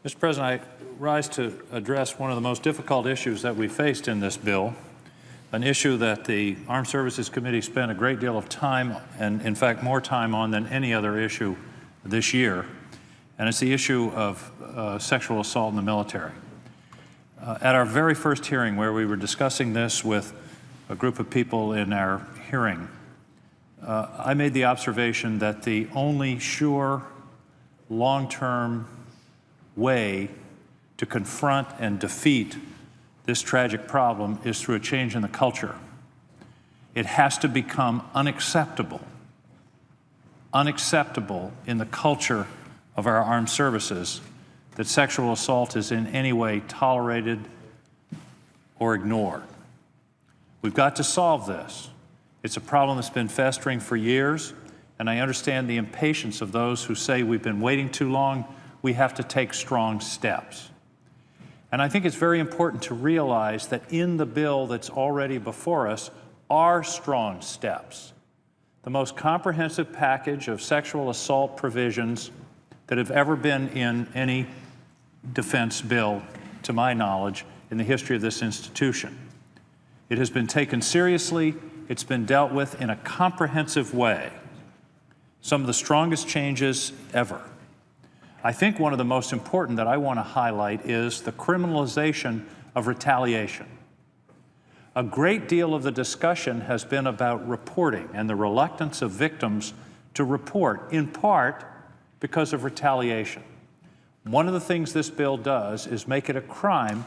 Mr. President, I rise to address one of the most difficult issues that we faced in this bill, an issue that the Armed Services Committee spent a great deal of time, and in fact more time on than any other issue this year, and it's the issue of sexual assault in the military. At our very first hearing, where we were discussing this with a group of people in our hearing, I made the observation that the only sure, long-term way to confront and defeat this tragic problem is through a change in the culture. It has to become unacceptable in the culture of our armed services that sexual assault is in any way tolerated or ignored. We've got to solve this. It's a problem that's been festering for years, and I understand the impatience of those who say we've been waiting too long. We have to take strong steps. And I think it's very important to realize that in the bill that's already before us are strong steps. The most comprehensive package of sexual assault provisions that have ever been in any defense bill, to my knowledge, in the history of this institution. It has been taken seriously. It's been dealt with in a comprehensive way. Some of the strongest changes ever. I think one of the most important that I want to highlight is the criminalization of retaliation. A great deal of the discussion has been about reporting and the reluctance of victims to report, in part because of retaliation. One of the things this bill does is make it a crime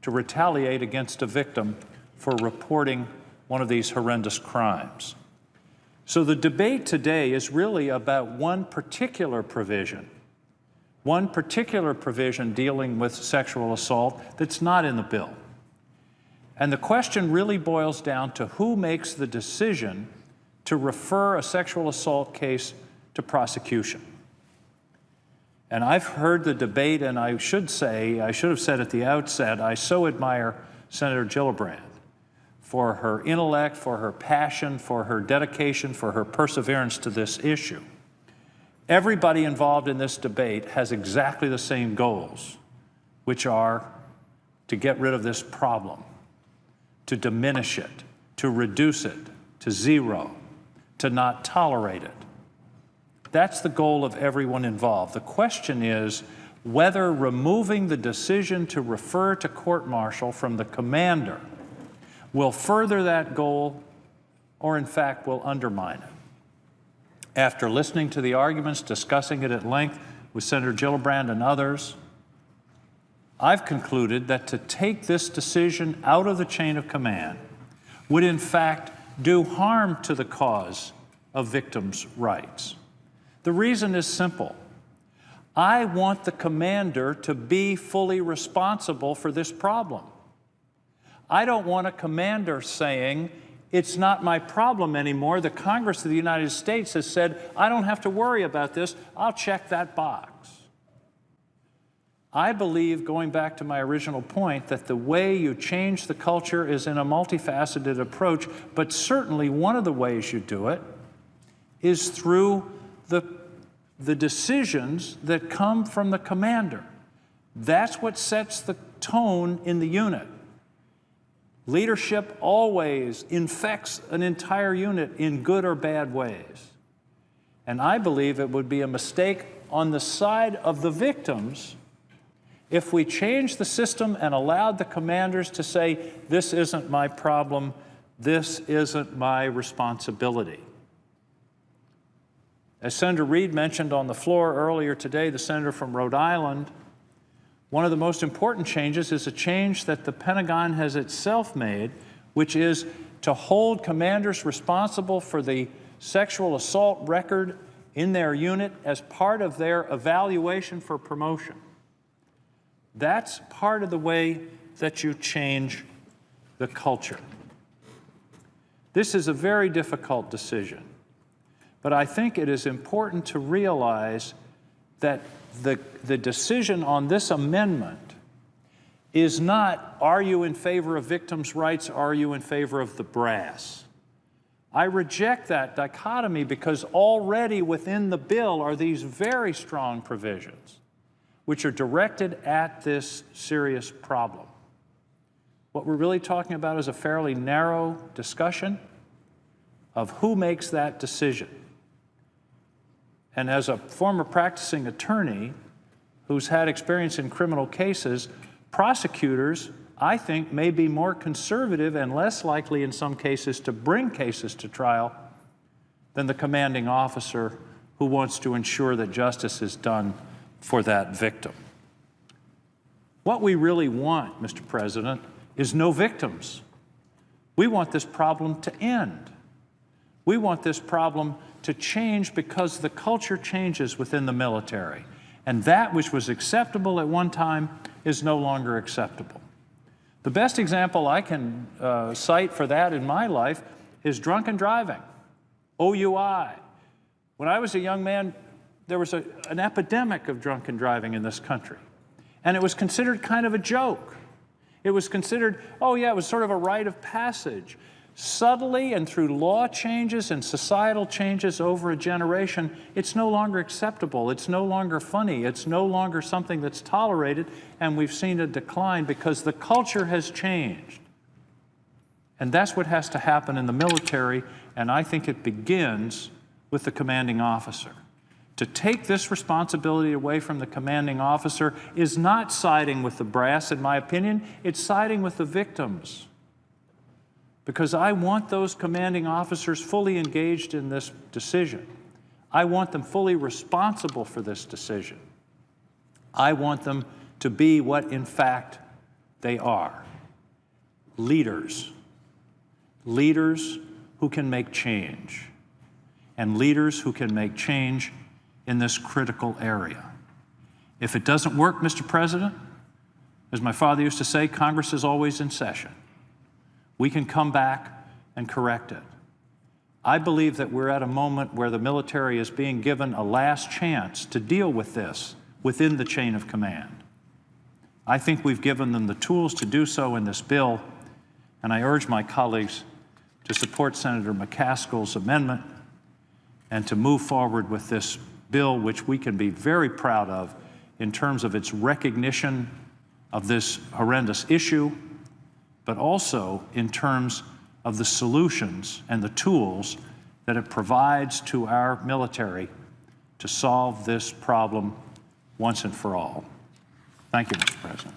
to retaliate against a victim for reporting one of these horrendous crimes. So the debate today is really about one particular provision dealing with sexual assault that's not in the bill. And the question really boils down to who makes the decision to refer a sexual assault case to prosecution. And I've heard the debate, and I should have said at the outset, I so admire Senator Gillibrand for her intellect, for her passion, for her dedication, for her perseverance to this issue. Everybody involved in this debate has exactly the same goals, which are to get rid of this problem, to diminish it, to reduce it to zero, to not tolerate it. That's the goal of everyone involved. The question is whether removing the decision to refer to court-martial from the commander will further that goal or in fact will undermine it. After listening to the arguments, discussing it at length with Senator Gillibrand and others, I've concluded that to take this decision out of the chain of command would in fact do harm to the cause of victims' rights. The reason is simple. I want the commander to be fully responsible for this problem. I don't want a commander saying, it's not my problem anymore. The Congress of the United States has said, I don't have to worry about this. I'll check that box. I believe, going back to my original point, that the way you change the culture is in a multifaceted approach, but certainly one of the ways you do it is through the decisions that come from the commander. That's what sets the tone in the unit. Leadership always infects an entire unit in good or bad ways. And I believe it would be a mistake on the side of the victims if we changed the system and allowed the commanders to say, this isn't my problem, this isn't my responsibility. As Senator Reid mentioned on the floor earlier today, the senator from Rhode Island, one of the most important changes is a change that the Pentagon has itself made, which is to hold commanders responsible for the sexual assault record in their unit as part of their evaluation for promotion. That's part of the way that you change the culture. This is a very difficult decision, but I think it is important to realize that the decision on this amendment is not, are you in favor of victims' rights, are you in favor of the brass? I reject that dichotomy because already within the bill are these very strong provisions which are directed at this serious problem. What we're really talking about is a fairly narrow discussion of who makes that decision. And as a former practicing attorney who's had experience in criminal cases, prosecutors, I think, may be more conservative and less likely in some cases to bring cases to trial than the commanding officer who wants to ensure that justice is done for that victim. What we really want, Mr. President, is no victims. We want this problem to end. We want this problem to change because the culture changes within the military, and that which was acceptable at one time is no longer acceptable. The best example I can cite for that in my life is drunken driving, OUI. When I was a young man, there was an epidemic of drunken driving in this country, and it was considered kind of a joke. It was considered, oh yeah, it was sort of a rite of passage. Subtly and through law changes and societal changes over a generation, it's no longer acceptable, it's no longer funny, it's no longer something that's tolerated, and we've seen a decline because the culture has changed. And that's what has to happen in the military, and I think it begins with the commanding officer. To take this responsibility away from the commanding officer is not siding with the brass, in my opinion, it's siding with the victims. Because I want those commanding officers fully engaged in this decision. I want them fully responsible for this decision. I want them to be what, in fact, they are. Leaders. Leaders who can make change. And leaders who can make change in this critical area. If it doesn't work, Mr. President, as my father used to say, Congress is always in session. We can come back and correct it. I believe that we're at a moment where the military is being given a last chance to deal with this within the chain of command. I think we've given them the tools to do so in this bill, and I urge my colleagues to support Senator McCaskill's amendment and to move forward with this bill, which we can be very proud of in terms of its recognition of this horrendous issue, but also in terms of the solutions and the tools that it provides to our military to solve this problem once and for all. Thank you, Mr. President.